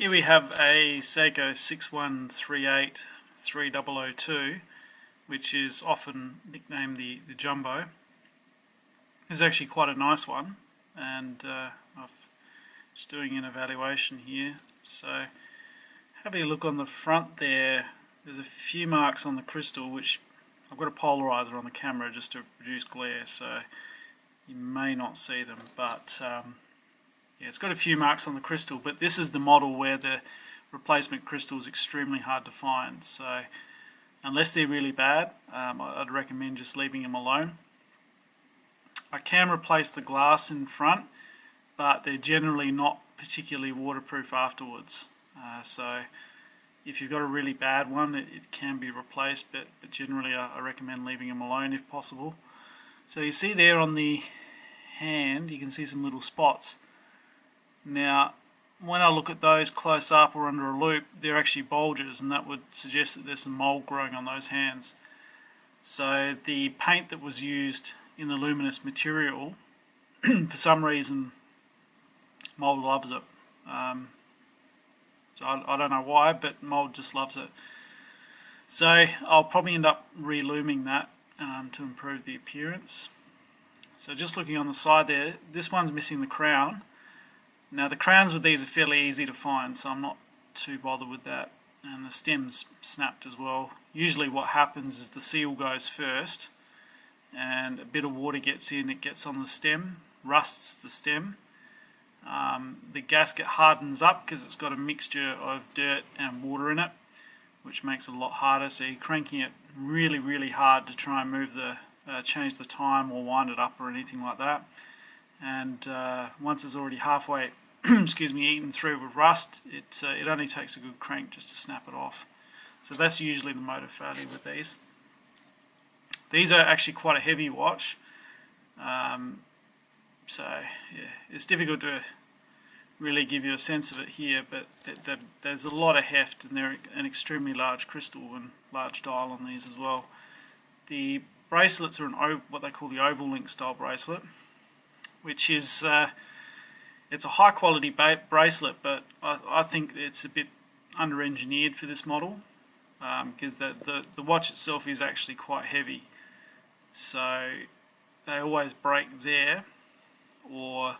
Here we have a SEIKO 6138-3002, which is often nicknamed the Jumbo. This is actually quite a nice one, and I'm just doing an evaluation here. So having a look on the front there, there's a few marks on the crystal, which I've got a polarizer on the camera just to reduce glare, so you may not see them, but yeah, it's got a few marks on the crystal, but this is the model where the replacement crystal is extremely hard to find, so unless they're really bad, I'd recommend just leaving them alone. I can replace the glass in front, but they're generally not particularly waterproof afterwards, so if you've got a really bad one, it can be replaced, but generally I recommend leaving them alone if possible. So you see there on the hand, you can see some little spots. Now, when I look at those close up or under a loop, they're actually bulges, and that would suggest that there's some mold growing on those hands. So the paint that was used in the luminous material, for some reason, mold loves it. So I don't know why, but mold just loves it. So I'll probably end up re-luming that to improve the appearance. So just looking on the side there, this one's missing the crown. Now the crowns with these are fairly easy to find, so I'm not too bothered with that. And the stem's snapped as well. Usually what happens is the seal goes first, and a bit of water gets in, it gets on the stem, rusts the stem. The gasket hardens up because it's got a mixture of dirt and water in it, which makes it a lot harder, so you're cranking it really hard to try and move change the time or wind it up or anything like that. And once it's already halfway eaten through with rust, it only takes a good crank just to snap it off. So that's usually the mode of failure with these. These are actually quite a heavy watch, so yeah, it's difficult to really give you a sense of it here, but there's a lot of heft, and they're an extremely large crystal and large dial on these as well. The bracelets are what they call the oval link style bracelet, which is it's a high quality bracelet, but I think it's a bit under engineered for this model, because the watch itself is actually quite heavy, so they always break there or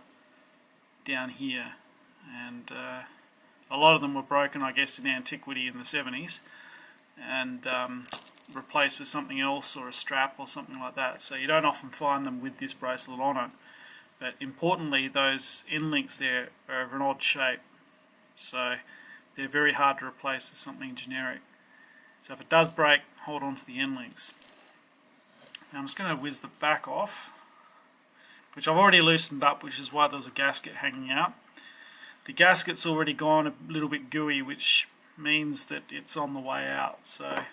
down here, and a lot of them were broken, I guess, in antiquity in the 70s, and replaced with something else or a strap or something like that, so you don't often find them with this bracelet on it. But importantly, those end links there are of an odd shape, so they're very hard to replace with something generic. So if it does break, hold on to the end links. Now I'm just going to whiz the back off, which I've already loosened up, which is why there's a gasket hanging out. The gasket's already gone a little bit gooey, which means that it's on the way out. So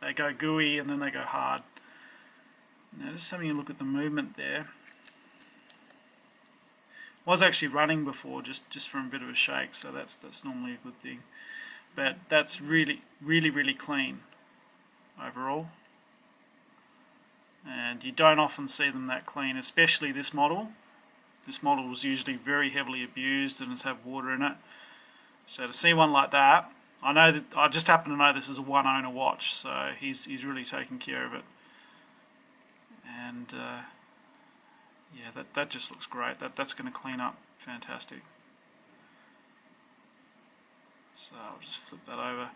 they go gooey and then they go hard. Now just having a look at the movement there. Was actually running before, just from a bit of a shake, so that's normally a good thing. But that's really clean overall, and you don't often see them that clean, especially this model. This model was usually very heavily abused and has had water in it. So to see one like that, I just happen to know this is a one owner watch, so he's really taken care of it, and yeah, that just looks great. That's going to clean up fantastic. So I'll just flip that over.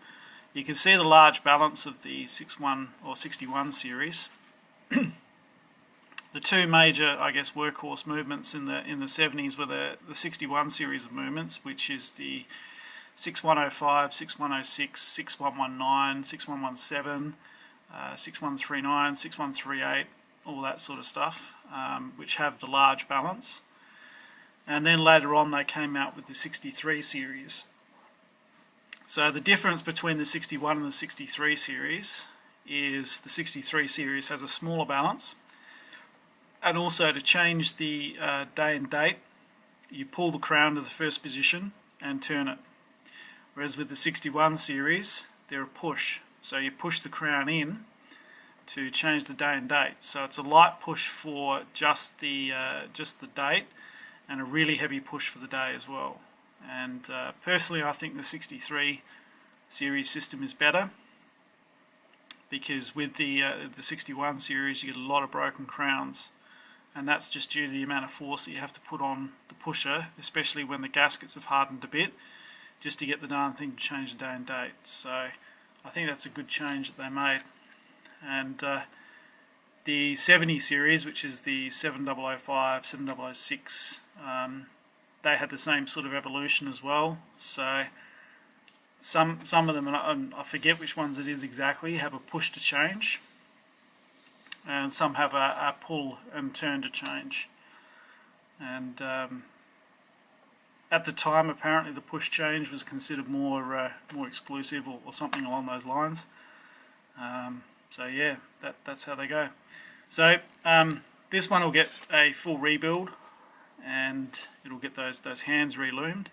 You can see the large balance of the 61 or 61 series. The two major, I guess, workhorse movements in the 70s were the 61 series of movements, which is the 6105, 6106, 6119, 6117, 6139, 6138, all that sort of stuff, which have the large balance. And then later on they came out with the 63 series. So the difference between the 61 and the 63 series is the 63 series has a smaller balance, and also to change the day and date, you pull the crown to the first position and turn it. Whereas with the 61 series, they're a push. So you push the crown in to change the day and date. So it's a light push for just the date, and a really heavy push for the day as well. And personally, I think the 63 series system is better, because with the 61 series you get a lot of broken crowns, and that's just due to the amount of force that you have to put on the pusher, especially when the gaskets have hardened a bit, just to get the darn thing to change the day and date. So I think that's a good change that they made. And the 70 series, which is the 7005, 7006, they had the same sort of evolution as well. So some of them, and I forget which ones it is exactly, have a push to change, and some have a pull and turn to change. And at the time, apparently the push change was considered more exclusive, or something along those lines. So yeah, that's how they go. So this one will get a full rebuild, and it'll get those hands reloomed,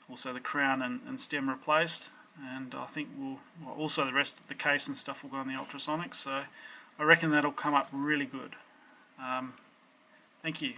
also the crown and stem replaced, and I think also the rest of the case and stuff will go on the ultrasonics. So I reckon that'll come up really good. Thank you.